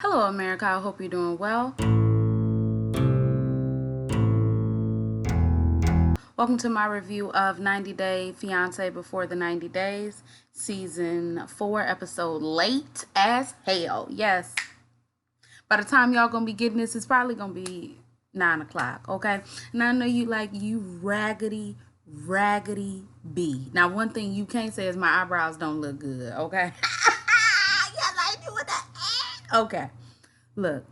Hello, America. I hope you're doing well. Welcome to my review of 90 Day Fiance Before the 90 Days, Season 4, episode late as hell. Yes. By the time y'all gonna be getting this, it's probably gonna be 9 o'clock, okay? And I know you like you raggedy B. Now, one thing you can't say is my eyebrows don't look good, okay? Yes, I do with that. Okay. Look.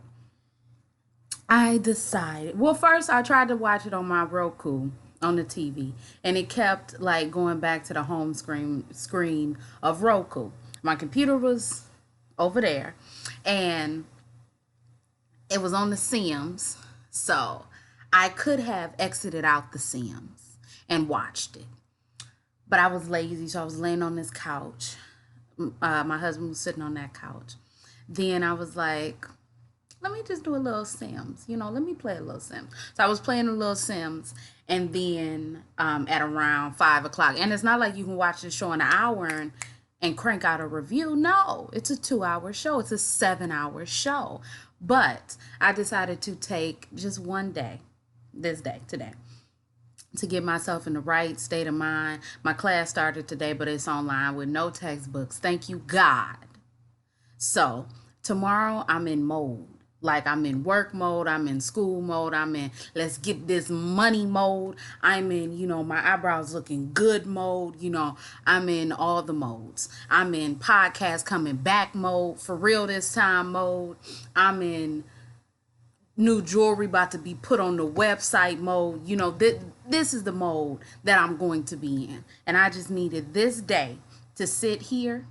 I decided. Well, first I tried to watch it on my Roku on the TV, and it kept like going back to the home screen of Roku. My computer was over there, and it was on the Sims, so I could have exited out the Sims and watched it, but I was lazy, so I was laying on this couch. My husband was sitting on that couch. Then I was like, let me just do a little Sims. Let me play a little Sims. So I was playing a little Sims, and then at around 5 o'clock. And it's not like you can watch the show in an hour and crank out a review. No, it's a 2-hour show. It's a 7-hour show. But I decided to take just one day, this day, today, to get myself in the right state of mind. My class started today, but it's online with no textbooks. Thank you, God. So tomorrow I'm in mode. Like, I'm in work mode, I'm in school mode, I'm in let's get this money mode, I'm in, my eyebrows looking good mode, I'm in all the modes. I'm in podcast coming back mode, for real this time mode. I'm in new jewelry about to be put on the website mode. This is the mode that I'm going to be in. And I just needed this day to sit here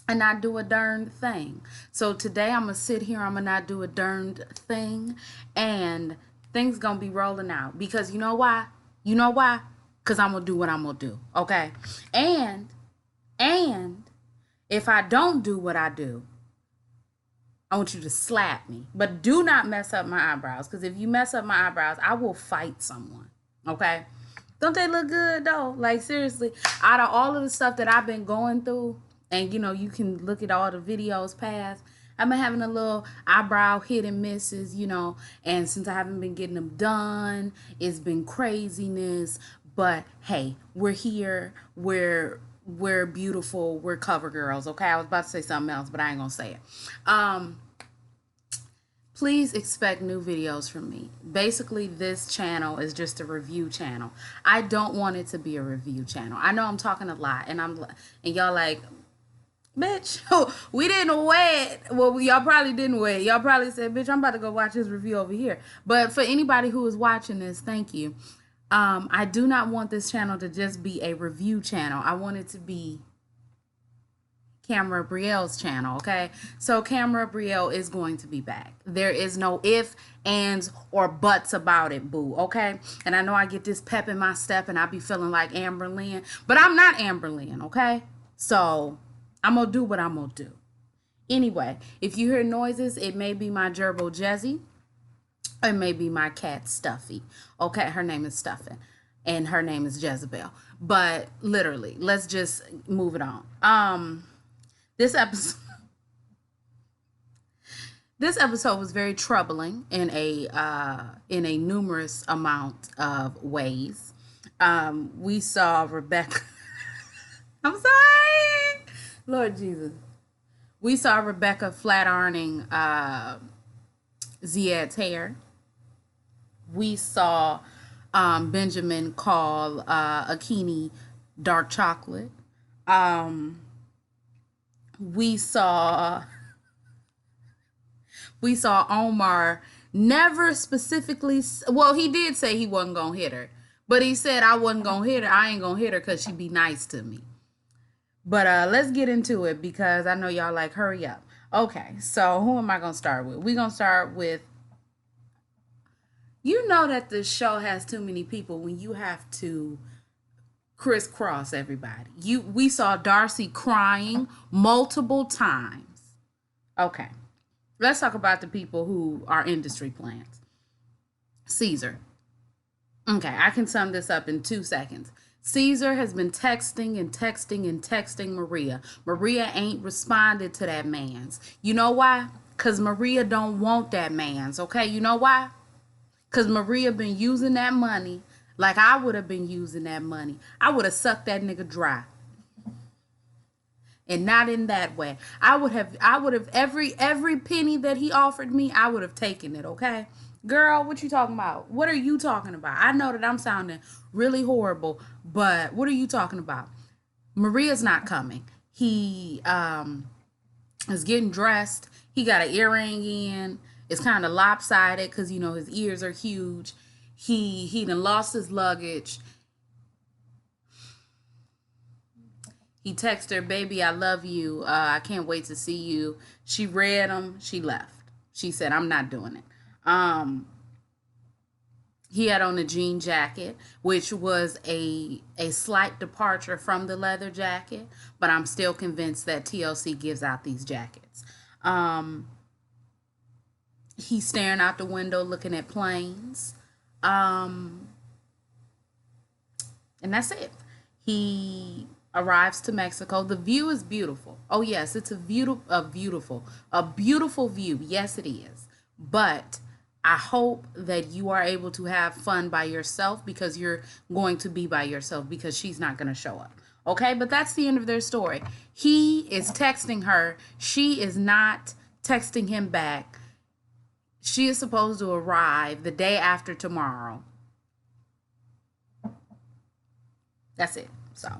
and not do a darn thing. So today I'm gonna sit here, I'm gonna not do a darned thing, and things gonna be rolling out. Because you know why? Because I'm gonna do what I'm gonna do. Okay? And if I don't do what I do, I want you to slap me. But do not mess up my eyebrows. Because if you mess up my eyebrows, I will fight someone. Okay? Don't they look good though? Like, seriously, out of all of the stuff that I've been going through, and you can look at all the videos past, I've been having a little eyebrow hit and misses, and since I haven't been getting them done, it's been craziness. But hey, we're here, we're beautiful, we're cover girls. Okay, I was about to say something else, but I ain't gonna say it. Please expect new videos from me. Basically, this channel is just a review channel. I don't want it to be a review channel. I know I'm talking a lot, and y'all like, bitch, we didn't wait. Well, y'all probably didn't wait. Y'all probably said, bitch, I'm about to go watch this review over here. But for anybody who is watching this, thank you. I do not want this channel to just be a review channel. I want it to be Camera Brielle's channel, okay? So Camera Brielle is going to be back. There is no if, ands, or buts about it, boo, okay? And I know I get this pep in my step and I be feeling like Amber Lynn, but I'm not Amber Lynn, okay? So I'm gonna do what I'm gonna do. Anyway, if you hear noises, it may be my gerbil Jezzy. It may be my cat Stuffy. Okay, her name is Stuffin. And her name is Jezebel. But literally, let's just move it on. This episode this episode was very troubling in a numerous amount of ways. We saw Rebecca. I'm sorry, Lord Jesus. We saw Rebecca flat ironing Ziad's hair. We saw Benjamin call Akini dark chocolate. We saw Omar never specifically. Well, he did say he wasn't gonna hit her, but he said I wasn't gonna hit her. I ain't gonna hit her because she be nice to me. But let's get into it because I know y'all like hurry up. Okay, so who am I gonna start with? We're gonna start with. You know that the show has too many people when you have to crisscross everybody. We saw Darcy crying multiple times. Okay. Let's talk about the people who are industry plants. Caesar. Okay, I can sum this up in 2 seconds. Caesar has been texting and texting and texting Maria. Maria ain't responded to that man's. You know why? Because Maria don't want that man's, okay? You know why? Because Maria been using that money like I would have been using that money. I would have sucked that nigga dry. And not in that way. I would have every penny that he offered me, I would have taken it, okay? Girl, what you talking about? What are you talking about? I know that I'm sounding really horrible, but what are you talking about? Maria's not coming. He is getting dressed. He got an earring in. It's kind of lopsided because his ears are huge. He done lost his luggage. He texted her, "Baby, I love you. I can't wait to see you." She read him. She left. She said, "I'm not doing it." He had on a jean jacket, which was a slight departure from the leather jacket, but I'm still convinced that TLC gives out these jackets. He's staring out the window looking at planes. Um, and that's it. He arrives to Mexico. The view is beautiful. Oh yes, it's a beautiful view. Yes, it is. But I hope that you are able to have fun by yourself because you're going to be by yourself because she's not going to show up. Okay, but that's the end of their story. He is texting her. She is not texting him back. She is supposed to arrive the day after tomorrow. That's it. So,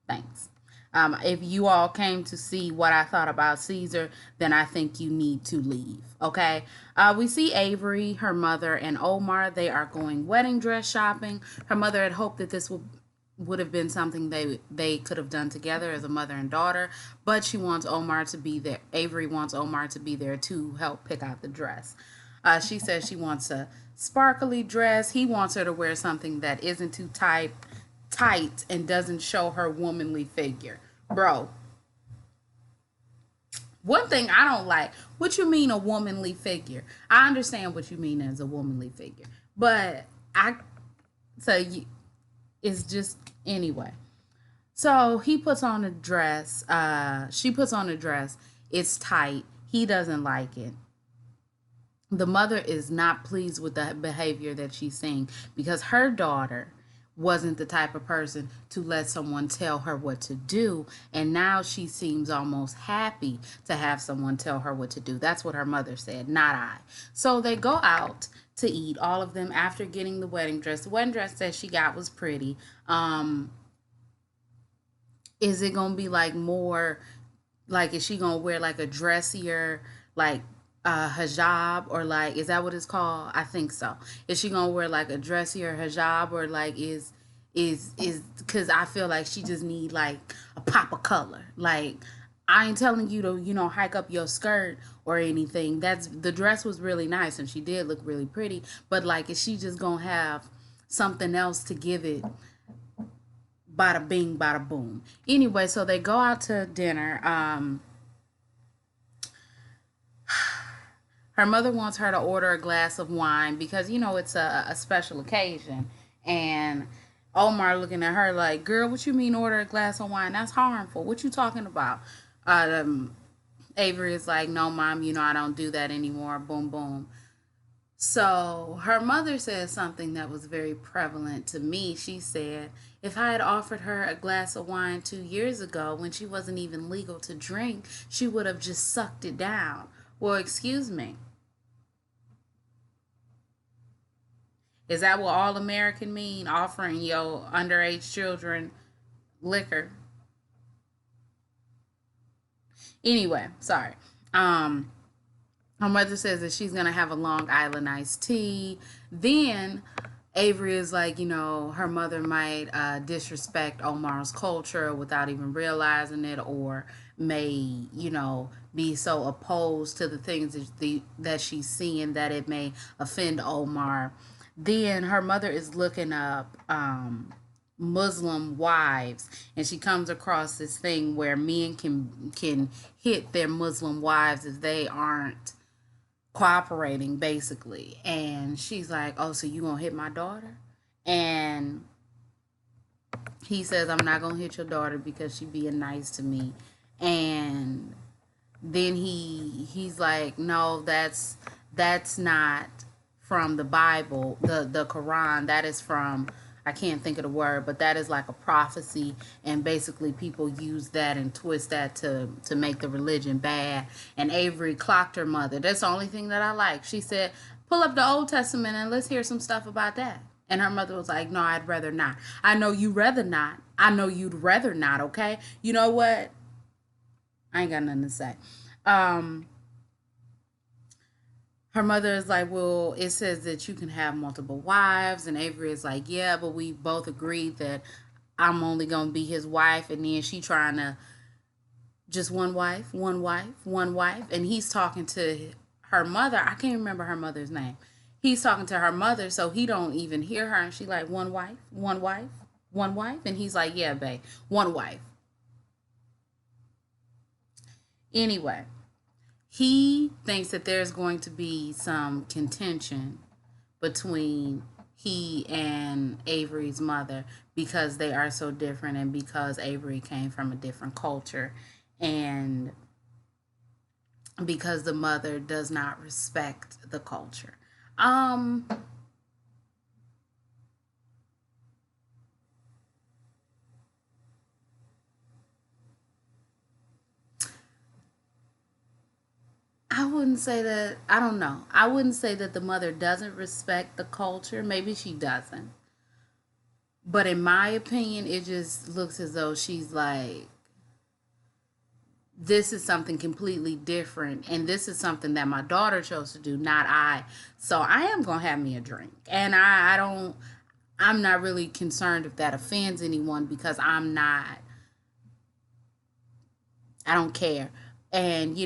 thanks. If you all came to see what I thought about Caesar, then I think you need to leave. Okay. We see Avery, her mother, and Omar. They are going wedding dress shopping. Her mother had hoped that this would have been something they could have done together as a mother and daughter, but she wants Omar to be there. Avery wants Omar to be there to help pick out the dress. She says she wants a sparkly dress. He wants her to wear something that isn't too tight and doesn't show her womanly figure. Bro, one thing I don't like, what you mean a womanly figure? I understand what you mean as a womanly figure, but it's just anyway. So he puts on a dress. She puts on a dress. It's tight. He doesn't like it. The mother is not pleased with the behavior that she's seeing because her daughter wasn't the type of person to let someone tell her what to do, and now she seems almost happy to have someone tell her what to do. That's what her mother said, not I. So they go out to eat, all of them, after getting the wedding dress. The wedding dress that she got was pretty. Is it gonna be like more, like, is she gonna wear like a dressier, like, hijab, or like, is that what it's called? I think so. Is she gonna wear like a dressier hijab, or like is because I feel like she just need like a pop of color. Like, I ain't telling you to hike up your skirt or anything. That's, the dress was really nice and she did look really pretty, but like, is she just gonna have something else to give it? Bada bing, bada boom. Anyway, so they go out to dinner. Her mother wants her to order a glass of wine because it's a special occasion. And Omar looking at her like, "Girl, what you mean order a glass of wine? That's harmful. What you talking about?" Avery is like, "No, mom, I don't do that anymore." Boom, boom. So her mother says something that was very prevalent to me. She said, "If I had offered her a glass of wine 2 years ago when she wasn't even legal to drink, she would have just sucked it down." Well, excuse me. Is that what all American mean? Offering your underage children liquor? Anyway, sorry. Um, Her mother says that she's gonna have a Long Island iced tea. Then Avery is like, her mother might disrespect Omar's culture without even realizing it, or may, be so opposed to the things that she's seeing that it may offend Omar. Then her mother is looking up Muslim wives, and she comes across this thing where men can hit their Muslim wives if they aren't cooperating, basically. And she's like, "Oh, so you gonna hit my daughter?" And he says, I'm not gonna hit your daughter because she being nice to me. And then he's like, no, that's not from the Bible, the Quran. That is from, I can't think of the word, but that is like a prophecy, and basically people use that and twist that to make the religion bad. And Avery clocked her mother. That's the only thing that I like. She said, pull up the Old Testament and let's hear some stuff about that. And her mother was like, no, I'd rather not. I know you rather not. I know you'd rather not, okay? You know what? I ain't got nothing to say. Um, her mother is like, well, it says that you can have multiple wives. And Avery is like, yeah, but we both agreed that I'm only going to be his wife. And then she trying to just one wife, one wife, one wife. And he's talking to her mother. I can't remember her mother's name. He's talking to her mother, so he don't even hear her. And she like, one wife, one wife, one wife. And he's like, yeah, babe, one wife. Anyway, he thinks that there's going to be some contention between he and Avery's mother because they are so different and because Avery came from a different culture and because the mother does not respect the culture. Um I wouldn't say that, I don't know. I wouldn't say that the mother doesn't respect the culture. Maybe she doesn't. But in my opinion, it just looks as though she's like, this is something completely different. And this is something that my daughter chose to do, not I. So I am going to have me a drink. And I don't, I'm not really concerned if that offends anyone because I don't care. And,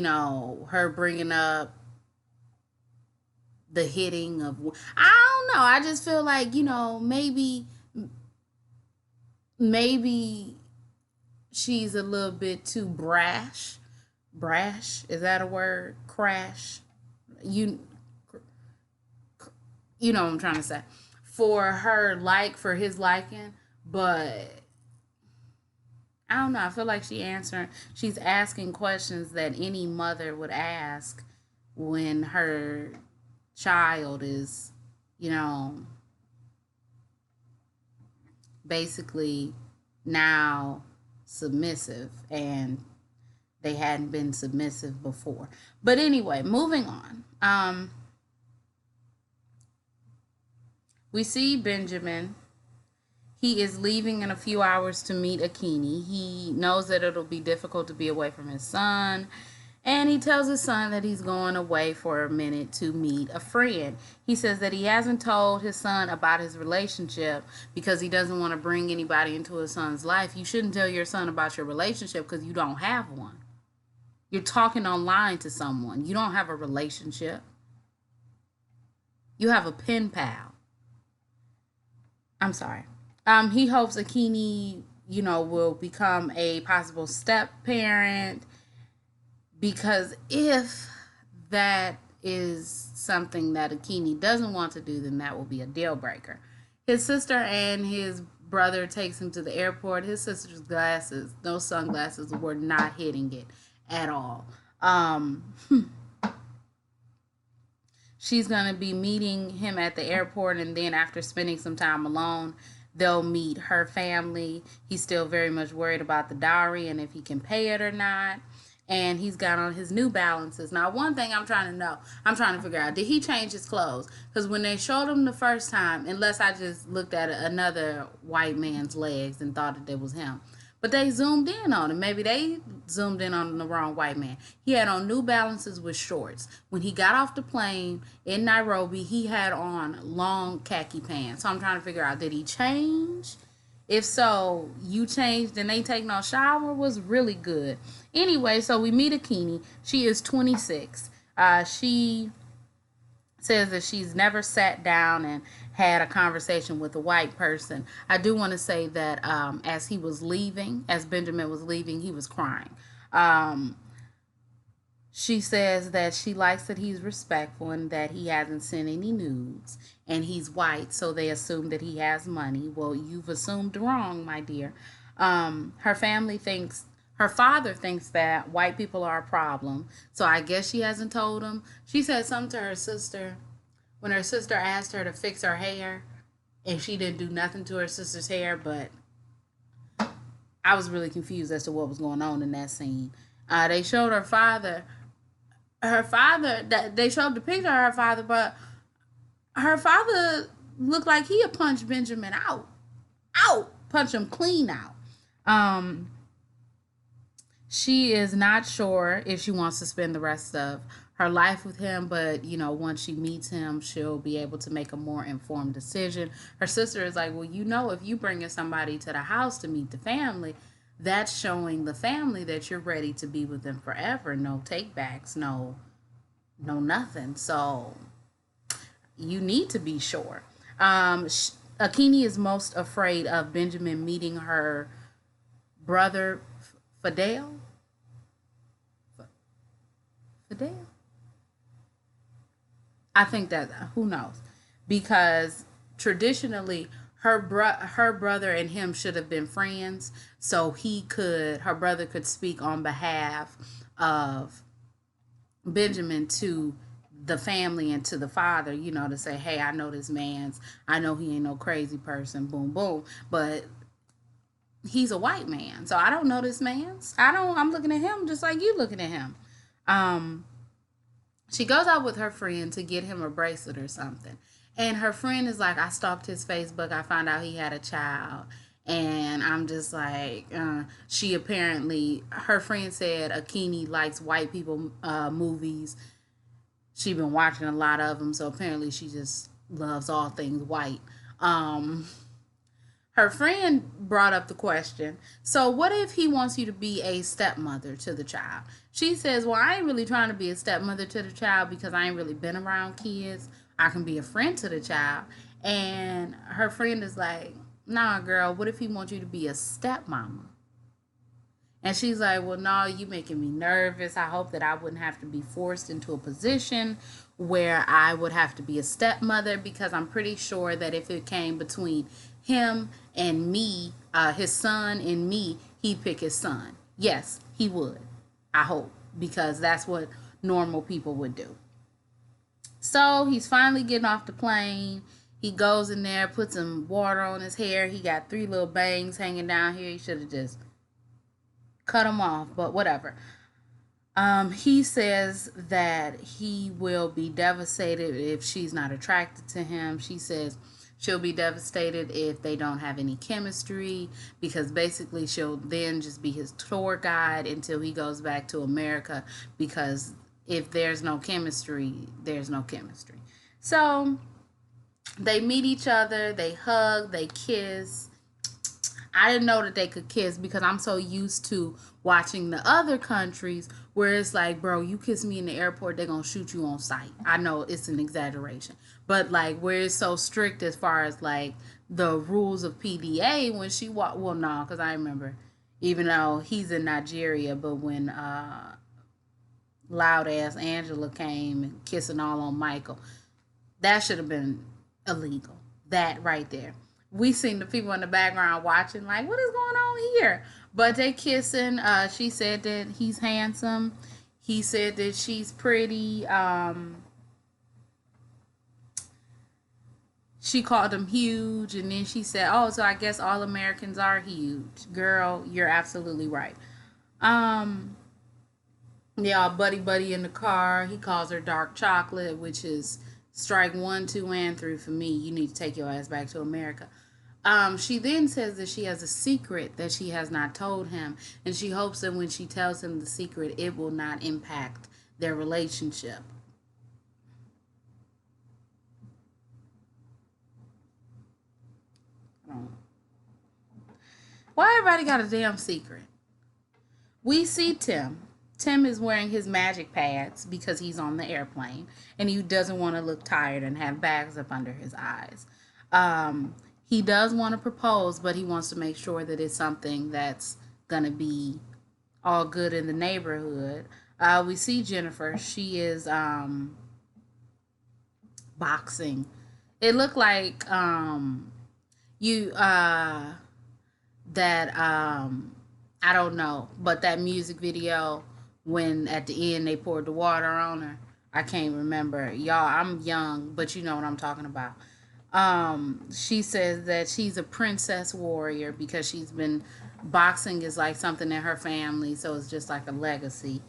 her bringing up the hitting of, I don't know. I just feel like, maybe she's a little bit too brash. Brash, is that a word? Crash. You you know what I'm trying to say. For his liking, but I don't know. I feel like she's asking questions that any mother would ask when her child is, you know, basically now submissive and they hadn't been submissive before. But anyway, moving on. We see Benjamin. He is leaving in a few hours to meet Akini. He knows that it'll be difficult to be away from his son. And he tells his son that he's going away for a minute to meet a friend. He says that he hasn't told his son about his relationship because he doesn't want to bring anybody into his son's life. You shouldn't tell your son about your relationship because you don't have one. You're talking online to someone. You don't have a relationship. You have a pen pal. I'm sorry. He hopes Akini, will become a possible step parent because if that is something that Akini doesn't want to do, then that will be a deal breaker. His sister and his brother takes him to the airport. His sister's glasses, those sunglasses, were not hitting it at all. She's going to be meeting him at the airport, and then after spending some time alone, they'll meet her family. He's still very much worried about the dowry and if he can pay it or not. And he's got on his New Balances. Now, one thing I'm trying to figure out, did he change his clothes? Because when they showed him the first time, unless I just looked at another white man's legs and thought that it was him, but they zoomed in on him. Maybe they zoomed in on the wrong white man. He had on New Balances with shorts. When he got off the plane in Nairobi, he had on long khaki pants. So I'm trying to figure out, did he change? If so, you changed and they take no shower was really good. Anyway, so we meet Akini. She is 26. She says that she's never sat down and had a conversation with a white person. I do want to say that as Benjamin was leaving, he was crying. Um, She says that she likes that he's respectful and that he hasn't sent any nudes, and he's white, so they assume that he has money. Well, you've assumed wrong, my dear. Her family thinks, her father thinks that white people are a problem, so I guess she hasn't told him. She said something to her sister when her sister asked her to fix her hair, and she didn't do nothing to her sister's hair, but I was really confused as to what was going on in that scene. They showed her father that they showed the picture of her father, but her father looked like he had punched Benjamin out, punch him clean out. Um, she is not sure if she wants to spend the rest of her life with him, but once she meets him, she'll be able to make a more informed decision. Her sister is like, well, if you bringing somebody to the house to meet the family, that's showing the family that you're ready to be with them forever. No takebacks, no nothing. So you need to be sure. Akini is most afraid of Benjamin meeting her brother Fidel. Fidel? I think that who knows, because traditionally her brother and him should have been friends, so her brother could speak on behalf of Benjamin to the family and to the father, to say, hey, I know this man's, I know he ain't no crazy person, boom, boom, but he's a white man, so I don't know this man's. I'm looking at him just like you looking at him. Um, she goes out with her friend to get him a bracelet or something. And her friend is like, I stalked his Facebook. I found out he had a child. And I'm just like, she apparently, her friend said Akini likes white people movies. She been watching a lot of them. So apparently she just loves all things white. Um, Her friend brought up the question, so what if he wants you to be a stepmother to the child? She says, well, I ain't really trying to be a stepmother to the child because I ain't really been around kids. I can be a friend to the child. And her friend is like, nah, girl, what if he wants you to be a stepmama? And she's like, well, no, you making me nervous. I hope that I wouldn't have to be forced into a position where I would have to be a stepmother, because I'm pretty sure that if it came between him and me, his son and me, he'd pick his son. Yes, he would. I hope, because that's what normal people would do. So he's finally getting off the plane. He goes in there, puts some water on his hair. He got 3 little bangs hanging down here. He should have just cut them off, but whatever. He says that he will be devastated if she's not attracted to him. She says she'll be devastated if they don't have any chemistry, because basically she'll then just be his tour guide until he goes back to America, because if there's no chemistry, there's no chemistry. So they meet each other, they hug, they kiss. I didn't know that they could kiss because I'm so used to watching the other countries where it's like, bro, you kiss me in the airport, they're going to shoot you on sight. I know it's an exaggeration. But like where it's so strict as far as like the rules of PDA, when she walked, well, no, because I remember, even though he's in Nigeria, but when loud ass Angela came and kissing all on Michael, that should have been illegal. That right there. We seen the people in the background watching, like, what is going on here? But they kissing. She said that he's handsome. He said that she's pretty. She called him huge, and then she said, "Oh, so I guess all Americans are huge." Girl, you're absolutely right. Um, yeah, buddy, buddy in the car. He calls her dark chocolate, which is strike one, two, and three for me. You need to take your ass back to America. She then says that she has a secret that she has not told him, and she hopes that when she tells him the secret, it will not impact their relationship. Why everybody got a damn secret? We see Tim. Tim is wearing his magic pads because he's on the airplane and he doesn't want to look tired and have bags up under his eyes. He does want to propose, but he wants to make sure that it's something that's going to be all good in the neighborhood. We see Jennifer. She is boxing. It looked like you that I don't know, but that music video when at the end they poured the water on her. I can't remember. Y'all, I'm young, but you know what I'm talking about. She says that she's a princess warrior because she's been boxing is like something in her family, so it's just like a legacy.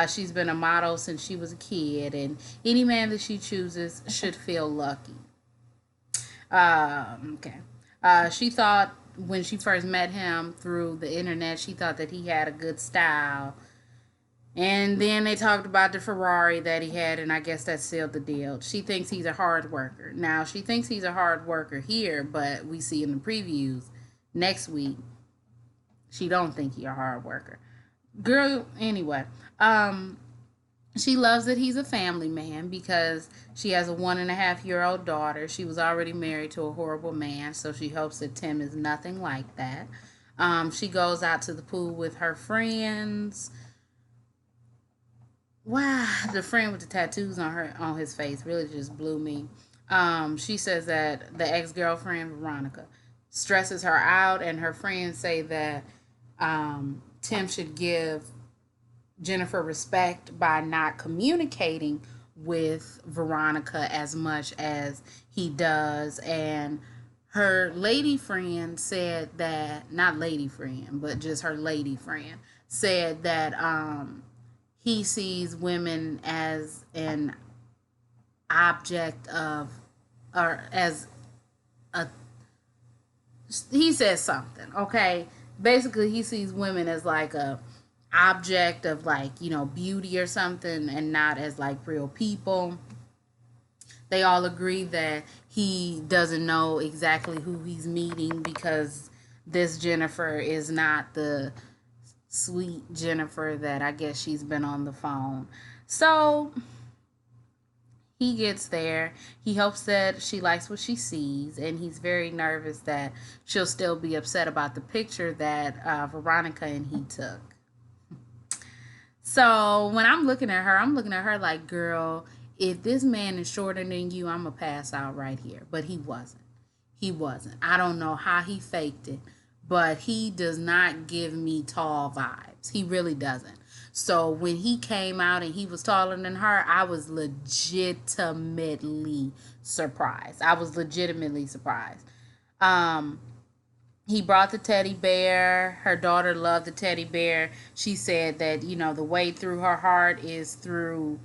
She's been a model since she was a kid, and any man that she chooses should feel lucky. Okay. She thought when she first met him through the internet, she thought that he had a good style. And then they talked about the Ferrari that he had, and I guess that sealed the deal. She thinks he's a hard worker. Now, she thinks he's a hard worker here, but we see in the previews next week, she don't think he's a hard worker. Girl, anyway, she loves that he's a family man because she has a 1.5-year old daughter. She was already married to a horrible man, so she hopes that Tim is nothing like that. She goes out to the pool with her friends. Wow, the friend with the tattoos on his face really just blew me. She says that the ex girlfriend Veronica stresses her out, and her friends say that Tim should give Jennifer respect by not communicating with Veronica as much as he does. And her lady friend said that, not lady friend, but just her lady friend said that he sees women as an object of, or as a, he says something, okay? Basically, he sees women as like a object of like, beauty or something and not as like real people. They all agree that he doesn't know exactly who he's meeting because this Jennifer is not the sweet Jennifer that I guess she's been on the phone. So he gets there. He hopes that she likes what she sees, and he's very nervous that she'll still be upset about the picture that Veronica and he took. So when I'm looking at her like, girl, if this man is shorter than you, I'm gonna pass out right here. But he wasn't. He wasn't. I don't know how he faked it, but he does not give me tall vibes. He really doesn't. So when he came out and he was taller than her, I was legitimately surprised. I was legitimately surprised. Um, he brought the teddy bear. Her daughter loved the teddy bear. She said that, the way through her heart is through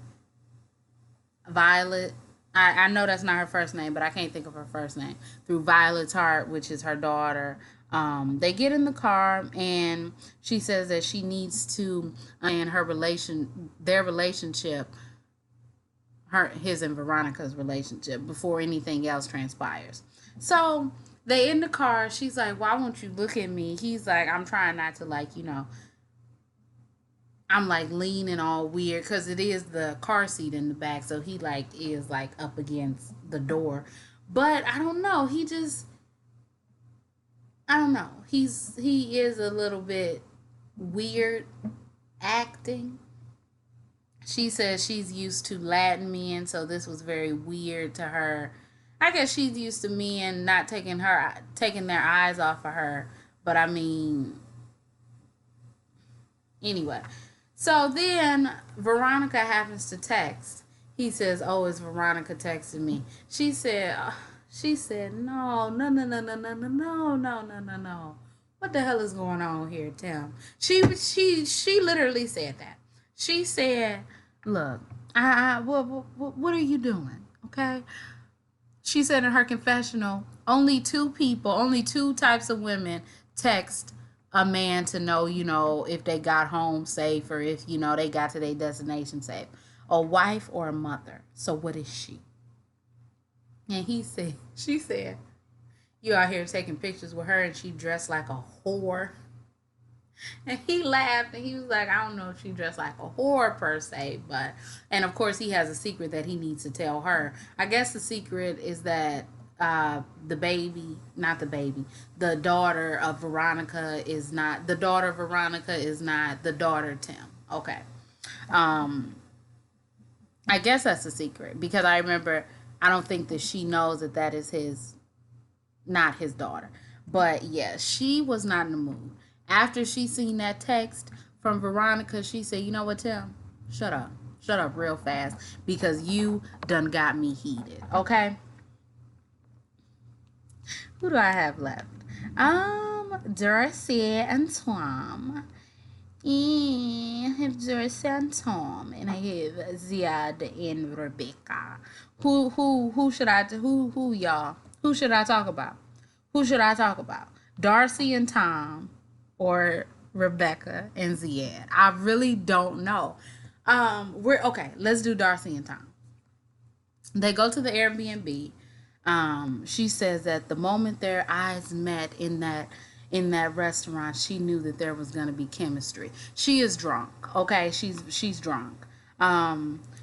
Violet. I know that's not her first name, but I can't think of her first name. Through Violet's heart, which is her daughter. They get in the car, and she says that she needs to and their relationship, his and Veronica's relationship, before anything else transpires. So they in the car. She's like, "Why won't you look at me?" He's like, "I'm trying not to I'm like leaning all weird because it is the car seat in the back, so he like is like up against the door." But I don't know. I don't know. He is a little bit weird acting. She says she's used to Latin men, so this was very weird to her. I guess she's used to men not taking their eyes off of her. But I mean, anyway. So then Veronica happens to text. He says, "Oh, is Veronica texting me?" She said, "No, no, no, no, no, no, no, no, no, no, no, no. What the hell is going on here, Tim?" She literally said that. She said, "Look, what are you doing? Okay." She said in her confessional, only two types of women text a man to know, if they got home safe or if, they got to their destination safe. A wife or a mother. So what is she? And she said, "You out here taking pictures with her and she dressed like a whore." And he laughed and he was like, "I don't know if she dressed like a whore per se, but," and of course he has a secret that he needs to tell her. I guess the secret is that the daughter of Veronica is not the daughter Tim. Okay. Um, I guess that's a secret because I remember I don't think that she knows that that is his, not his daughter. But yeah, she was not in the mood. After she seen that text from Veronica, she said, "You know what, Tim? Shut up. Shut up real fast because you done got me heated." Okay? Who do I have left? Dorsey and Tom. I have Dorsey and Tom, and I have Ziad and Rebecca. Who should I who y'all? Who should I talk about? Who should I talk about? Darcy and Tom, or Rebecca and Ziad? I really don't know. We're okay. Let's do Darcy and Tom. They go to the Airbnb. She says that the moment their eyes met in that restaurant, she knew that there was going to be chemistry. She is drunk. Okay, she's drunk.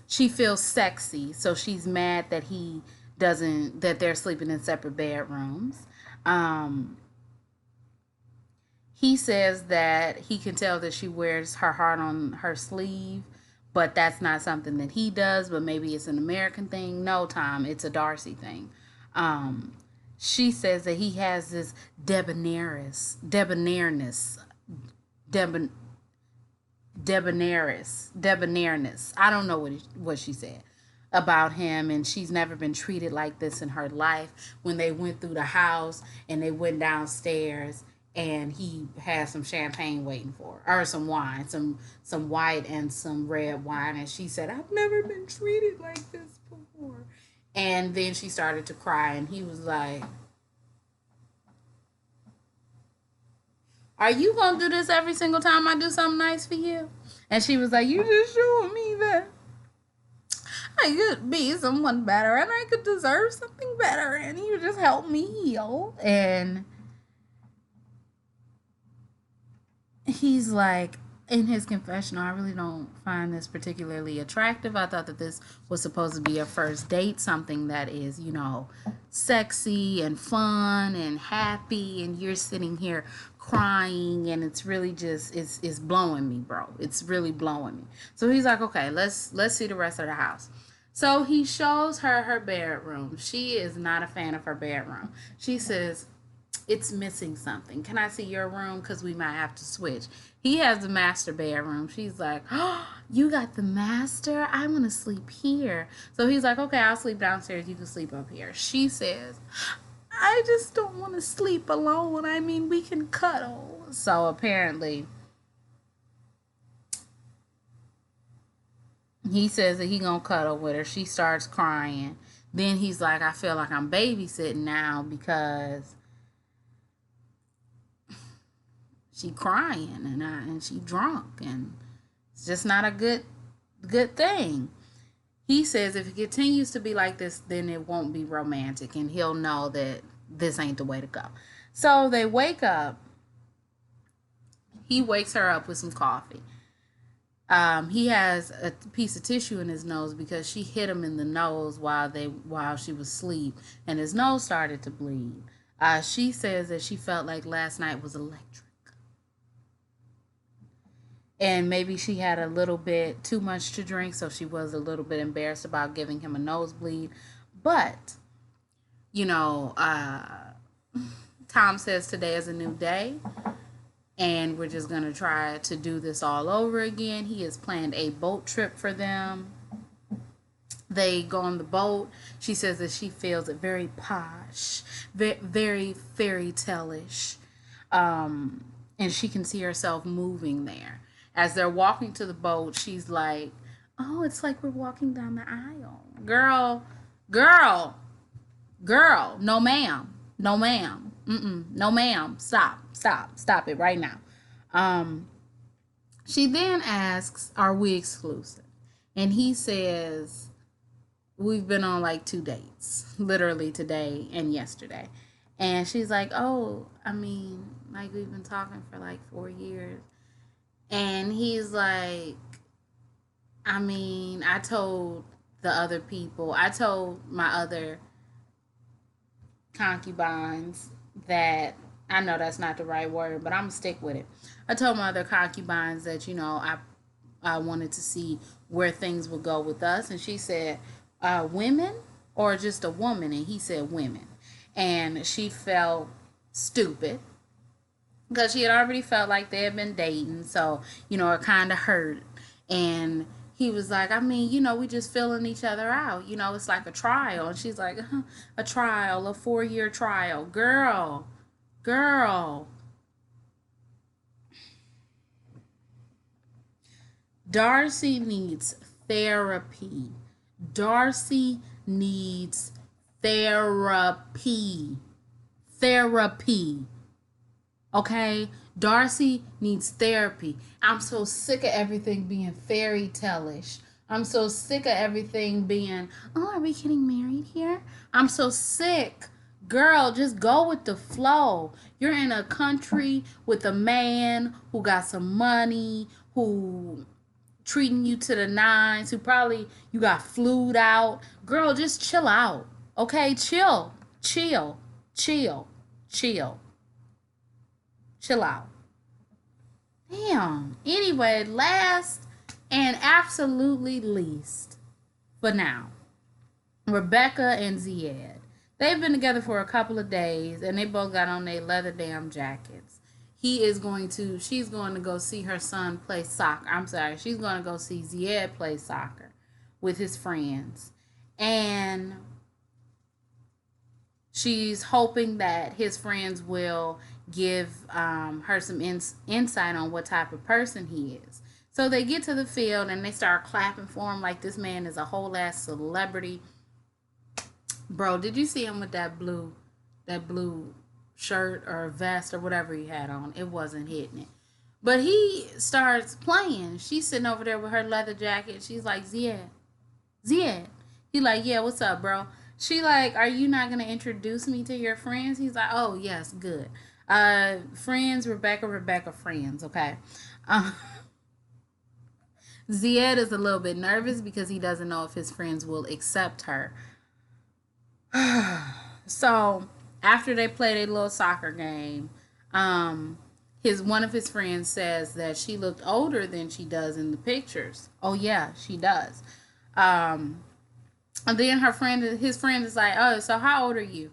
She feels sexy, so she's mad that he doesn't that they're sleeping in separate bedrooms. Um, he says that he can tell that she wears her heart on her sleeve, but that's not something that he does, but maybe it's an American thing. No, Tom, it's a Darcy thing. Um, she says that he has this debonaireness, debon, debonairness. I don't know what she said about him, and she's never been treated like this in her life. When they went through the house and they went downstairs, and he had some champagne waiting for her, or some wine, some white and some red wine, and she said, "I've never been treated like this before." And then she started to cry, and he was like, "Are you gonna do this every single time I do something nice for you?" And she was like, "You just showing me that I could be someone better and I could deserve something better, and you just help me heal." And he's like, in his confessional, "I really don't find this particularly attractive. I thought that this was supposed to be a first date, something that is, sexy and fun and happy, and you're sitting here crying, and it's really just it's blowing me, bro. It's really blowing me." So he's like, "Okay, let's see the rest of the house." So he shows her bedroom. She is not a fan of her bedroom. She says, "It's missing something. Can I see your room? Because we might have to switch." He has the master bedroom. She's like, "Oh, you got the master? I want to sleep here." So he's like, "Okay, I'll sleep downstairs. You can sleep up here." She says, "I just don't want to sleep alone. I mean, we can cuddle." So apparently, he says that he gonna cuddle with her. She starts crying. Then he's like, "I feel like I'm babysitting now because she crying and she drunk, and it's just not a good thing." He says if it continues to be like this, then it won't be romantic, and he'll know that this ain't the way to go. So they wake up. He wakes her up with some coffee. He has a piece of tissue in his nose because she hit him in the nose while she was asleep, and his nose started to bleed. She says that she felt like last night was electric, and maybe she had a little bit too much to drink, so she was a little bit embarrassed about giving him a nosebleed. But you know, Tom says today is a new day, and we're just gonna try to do this all over again. He has planned a boat trip for them. They go on the boat. She says that she feels it very posh, very fairy tale-ish, and she can see herself moving there. As they're walking to the boat, she's like, "Oh, it's like we're walking down the aisle." Girl, girl, girl, no ma'am, no ma'am, no ma'am, stop it right now. Um, she then asks, "Are we exclusive?" And he says, "We've been on like 2 dates, literally today and yesterday." And she's like, "Oh, I mean, like we've been talking for like 4 years." And he's like, "I mean, I told my other concubines that, I know that's not the right word, but I'm gonna stick with it. I told my other concubines that, wanted to see where things would go with us. And she said, women or just a woman? And he said, women. And she felt stupid because she had already felt like they had been dating. So, it kind of hurt. And he was like, I mean, we just filling each other out. It's like a trial. And she's like, a trial, a 4-year trial. Girl. Darcy needs therapy. Darcy needs therapy. Therapy. Okay? Darcy needs therapy. I'm so sick of everything being fairy tale-ish. I'm so sick of everything being, oh, are we getting married here? I'm so sick. Girl, just go with the flow. You're in a country with a man who got some money, who treating you to the nines, who probably you got flued out. Girl, just chill out. Okay? Chill. Chill. Chill. Chill. Chill out. Damn. Anyway, last and absolutely least for now, Rebecca and Ziad. They've been together for a couple of days and they both got on their leather damn jackets. She's going to go see her son play soccer. I'm sorry, she's going to go see Ziad play soccer with his friends. And she's hoping that his friends will give her some insight on what type of person he is. So they get to the field and they start clapping for him like this man is a whole ass celebrity. Bro, did you see him with that blue shirt or vest or whatever he had on? It wasn't hitting it. But he starts playing. She's sitting over there with her leather jacket. She's like, Ziad. He like, yeah, what's up, bro? She like, are you not going to introduce me to your friends? He's like, oh, yes, good. Friends, Rebecca, friends, okay? Ziad is a little bit nervous because he doesn't know if his friends will accept her. So, after they play their little soccer game, one of his friends says that she looked older than she does in the pictures. Oh, yeah, she does. And then his friend is like, oh, so how old are you?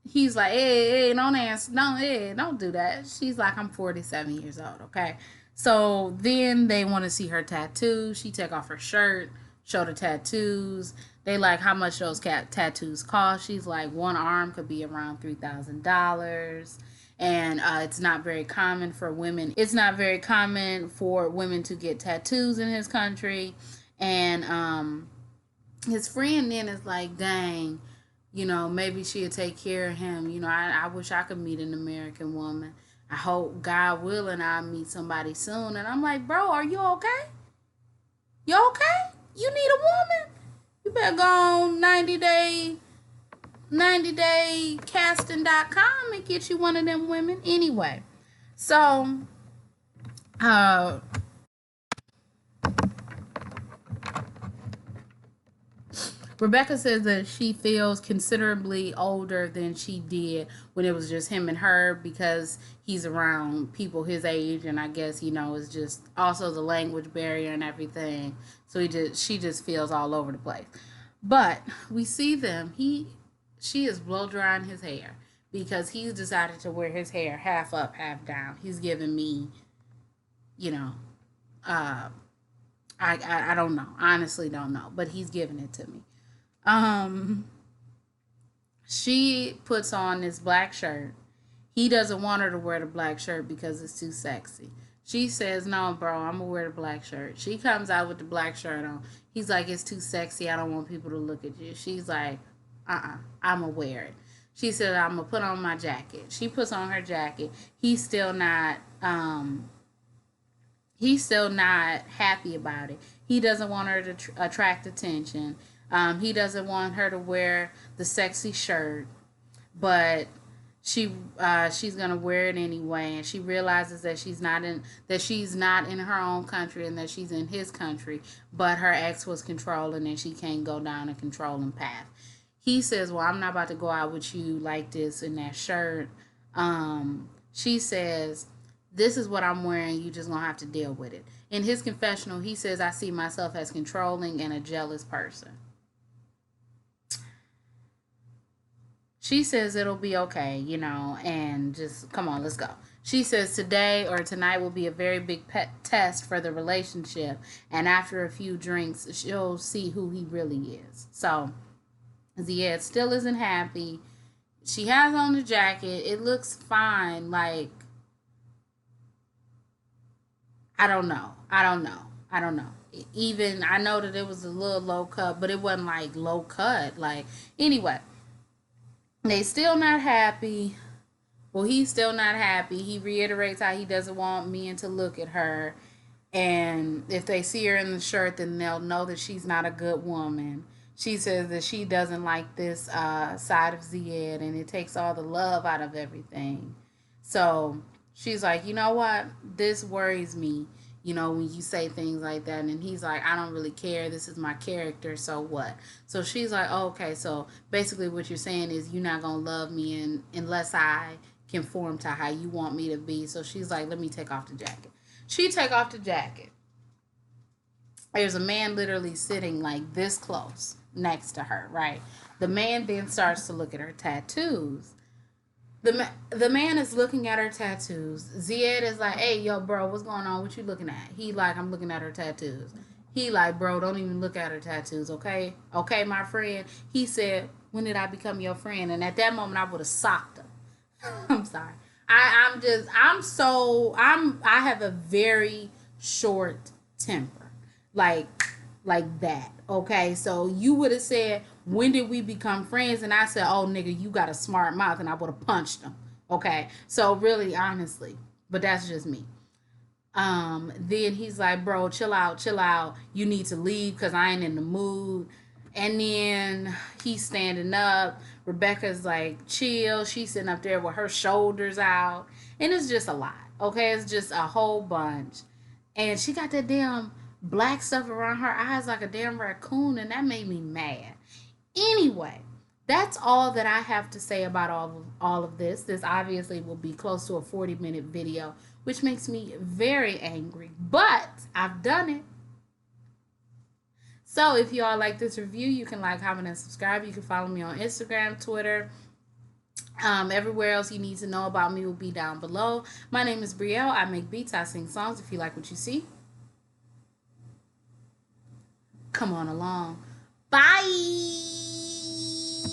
He's like, hey, don't answer. No, don't do that. She's like, I'm 47 years old, okay? So then they want to see her tattoos. She take off her shirt, show the tattoos. They like how much those tattoos cost. She's like, one arm could be around $3,000. And it's not very common for women. It's not very common for women to get tattoos in his country. And his friend then is like, dang, maybe she'll take care of him. I wish I could meet an American woman. I hope, God willing, I'll meet somebody soon. And I'm like, bro, are you okay? You okay? You need a woman? You better go on 90daycasting.com and get you one of them women. Anyway, so Rebecca says that she feels considerably older than she did when it was just him and her because he's around people his age, and I guess it's just also the language barrier and everything. So she just feels all over the place. But we see them. She is blow drying his hair because he's decided to wear his hair half up, half down. He's giving me, I don't know. Honestly, don't know, but he's giving it to me. She puts on this black shirt. He doesn't want her to wear the black shirt because it's too sexy. She says, no, bro, I'm going to wear the black shirt. She comes out with the black shirt on. He's like, it's too sexy. I don't want people to look at you. She's like, I'm going to wear it. She said, I'm going to put on my jacket. She puts on her jacket. He's still not happy about it. He doesn't want her to attract attention. He doesn't want her to wear the sexy shirt, but she's gonna wear it anyway. And she realizes that she's not in her own country and that she's in his country. But her ex was controlling, and she can't go down a controlling path. He says, "Well, I'm not about to go out with you like this in that shirt." She says This is what I'm wearing. You just gonna have to deal with it. In his confessional, he says, I see myself as controlling and a jealous person. She says it'll be okay, and just come on, let's go. She says today or tonight will be a very big test for the relationship, and after a few drinks, she'll see who he really is. So, Zied still isn't happy. She has on the jacket. It looks fine. Like, I don't know. I don't know. I don't know. Even I know that it was a little low cut, but it wasn't like low cut. Like, anyway, they still not happy. Well, he's still not happy. He reiterates how he doesn't want men to look at her. And if they see her in the shirt, then they'll know that she's not a good woman. She says that she doesn't like this side of Zied, and it takes all the love out of everything. So she's like, you know what? This worries me, when you say things like that. And he's like, I don't really care. This is my character. So what? So she's like, oh, okay. So basically, what you're saying is you're not going to love me unless I conform to how you want me to be. So she's like, let me take off the jacket. She take off the jacket. There's a man literally sitting like this close next to her, right? The man then starts to look at her tattoos. The man is looking at her tattoos. Zied is like, hey, yo, bro, what's going on? What you looking at? He like, I'm looking at her tattoos. He like, bro, don't even look at her tattoos, okay? Okay, my friend. He said, when did I become your friend? And at that moment, I would have socked him. I'm sorry. I have a very short temper. Like that. Okay. So you would have said, when did we become friends? And I said, oh nigga, you got a smart mouth, and I would have punched him. Okay. So really, honestly. But that's just me. Then he's like, bro, chill out, chill out. You need to leave because I ain't in the mood. And then he's standing up. Rebecca's like, chill. She's sitting up there with her shoulders out. And it's just a lot. Okay. It's just a whole bunch. And she got that damn black stuff around her eyes like a damn raccoon. And that made me mad. Anyway, that's all that I have to say about all of this. This obviously will be close to a 40-minute video, which makes me very angry. But I've done it. So if you all like this review, you can like, comment, and subscribe. You can follow me on Instagram, Twitter. Everywhere else you need to know about me will be down below. My name is Brielle. I make beats. I sing songs. If you like what you see, come on along. Bye.